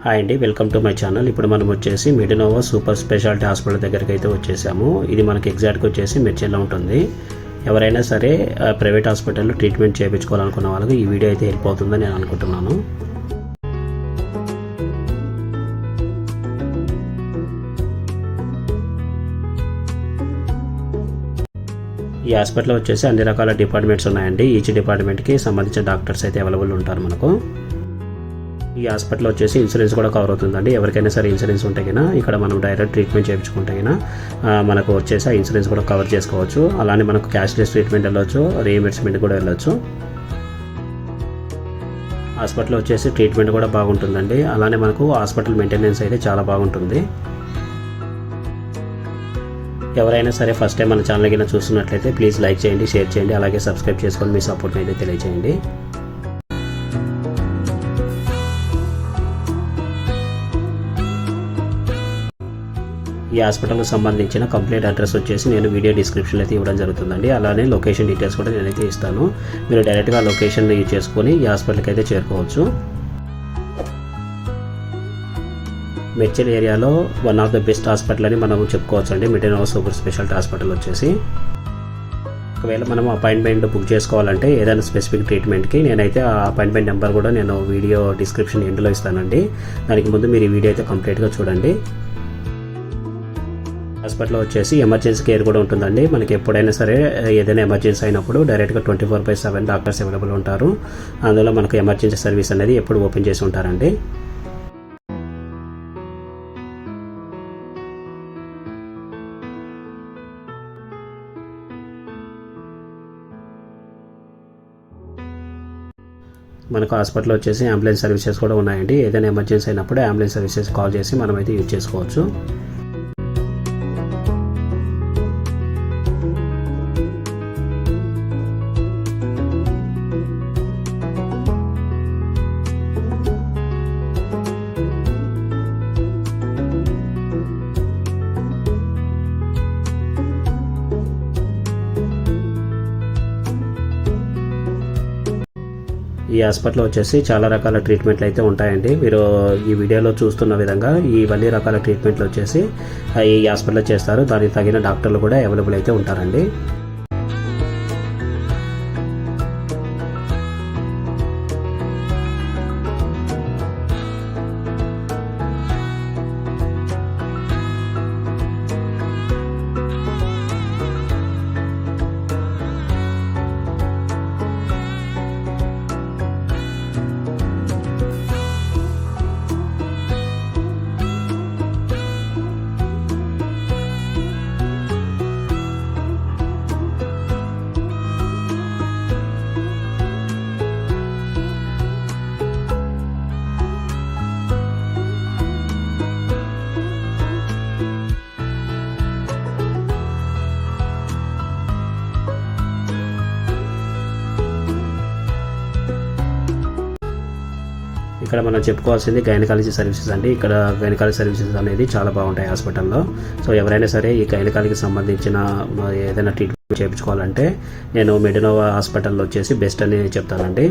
Hi అండి, welcome to my channel. ఇప్పుడు మనం వచ్చేసి మెడినోవా సూపర్ స్పెషాలిటీ హాస్పిటల్ దగ్గరికి అయితే వచ్చేసాము. ఇది మనకి ఎగ్జాక్ట్గా వచ్చేసి మిర్చిలో ఉంటుంది. ఎవరైనా సరే ప్రైవేట్ హాస్పిటల్లో ట్రీట్మెంట్ చేయించుకోవాలనుకున్న వాళ్ళకి ఈ వీడియో అయితే హెల్ప్ అవుతుందని నేను అనుకుంటున్నాను. ఈ హాస్పిటల్లో వచ్చేసి అన్ని రకాల డిపార్ట్మెంట్స్ ఉన్నాయండి. ఈచ్ డిపార్ట్మెంట్కి సంబంధించిన డాక్టర్స్ అయితే అవైలబుల్ ఉంటారు మనకు. ఈ హాస్పిటల్లో వచ్చేసి ఇన్సూరెన్స్ కూడా కవర్ అవుతుందండి. ఎవరికైనా సరే ఇన్సూరెన్స్ ఉంటే కన్నా ఇక్కడ మనం డైరెక్ట్ ట్రీట్మెంట్ చేయించుకుంటే కన్నా మనకు వచ్చేసి ఆ ఇన్సూరెన్స్ కూడా కవర్ చేసుకోవచ్చు. అలానే మనకు క్యాష్లెస్ ట్రీట్మెంట్ వెళ్ళొచ్చు, రీఎంబర్స్మెంట్ కూడా వెళ్ళొచ్చు. హాస్పిటల్లో వచ్చేసి ట్రీట్మెంట్ కూడా బాగుంటుందండి. అలానే మనకు హాస్పిటల్ మెయింటెనెన్స్ అయితే చాలా బాగుంటుంది. ఎవరైనా సరే ఫస్ట్ టైం మన ఛానల్ కింద చూస్తున్నట్లయితే ప్లీజ్ లైక్ చేయండి, షేర్ చేయండి, అలాగే సబ్స్క్రైబ్ చేసుకొని మీ సపోర్ట్ని అయితే తెలియజేయండి. ఈ హాస్పిటల్కి సంబంధించిన కంప్లీట్ అడ్రస్ వచ్చేసి నేను వీడియో డిస్క్రిప్షన్లో అయితే ఇవ్వడం జరుగుతుందండి. అలానే లొకేషన్ డీటెయిల్స్ కూడా నేనైతే ఇస్తాను. మీరు డైరెక్ట్గా లొకేషన్ యూజ్ చేసుకొని ఈ హాస్పిటల్కి అయితే చేరుకోవచ్చు. మెడ్చల్ ఏరియాలో one of the best hospital అని మనం చెప్పుకోవచ్చు అండి. మెడినోవా సూపర్ స్పెషాలిటీ హాస్పిటల్ వచ్చేసి ఒకవేళ మనం అపాయింట్మెంట్ బుక్ చేసుకోవాలంటే ఏదైనా స్పెసిఫిక్ ట్రీట్మెంట్కి నేనైతే ఆ అపాయింట్మెంట్ నెంబర్ కూడా నేను వీడియో డిస్క్రిప్షన్ ఎండ్లో ఇస్తానండి. దానికి ముందు మీరు ఈ వీడియో అయితే కంప్లీట్గా చూడండి. హాస్పిటల్లో వచ్చేసి ఎమర్జెన్సీ కేర్ కూడా ఉంటుందండి. మనకి ఎప్పుడైనా సరే ఏదైనా ఎమర్జెన్సీ అయినప్పుడు డైరెక్ట్గా 24/7 డాక్టర్స్ అవైలబుల్ ఉంటారు. అందులో మనకు ఎమర్జెన్సీ సర్వీస్ అనేది ఎప్పుడు ఓపెన్ చేసి ఉంటారండి. మనకు హాస్పిటల్లో వచ్చేసి అంబులెన్స్ సర్వీసెస్ కూడా ఉన్నాయండి. ఏదైనా ఎమర్జెన్సీ అయినప్పుడు అంబులెన్స్ సర్వీసెస్ కాల్ చేసి మనమైతే యూజ్ చేసుకోవచ్చు. ఈ హాస్పిటల్లో వచ్చేసి చాలా రకాల ట్రీట్మెంట్లు అయితే ఉంటాయండి. మీరు ఈ వీడియోలో చూస్తున్న విధంగా ఇవన్నీ రకాల ట్రీట్మెంట్లు వచ్చేసి ఈ హాస్పిటల్లో చేస్తారు. దానికి తగిన డాక్టర్లు కూడా అవైలబుల్ అయితే ఉంటారండి. ఇక్కడ మనం చెప్పుకోవాల్సింది గైనకాలజీ సర్వీసెస్ అండి. ఇక్కడ గైనకాలజీ సర్వీసెస్ అనేది చాలా బాగుంటాయి హాస్పిటల్లో. సో ఎవరైనా సరే ఈ గైనకాలజీకి సంబంధించిన ఏదైనా ట్రీట్మెంట్ చేయించుకోవాలంటే నేను మెడినోవా హాస్పిటల్లో వచ్చేసి బెస్ట్ అని చెప్తానండి.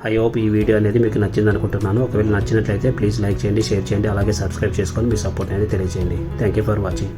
ఐ హోప్ ఈ వీడియో అనేది మీకు నచ్చింది అనుకుంటున్నాను. ఒకవేళ నచ్చినట్లయితే ప్లీజ్ లైక్ చేయండి, షేర్ చేయండి, అలాగే సబ్స్క్రైబ్ చేసుకొని మీ సపోర్ట్ అనేది తెలియజేయండి. Thank you for watching.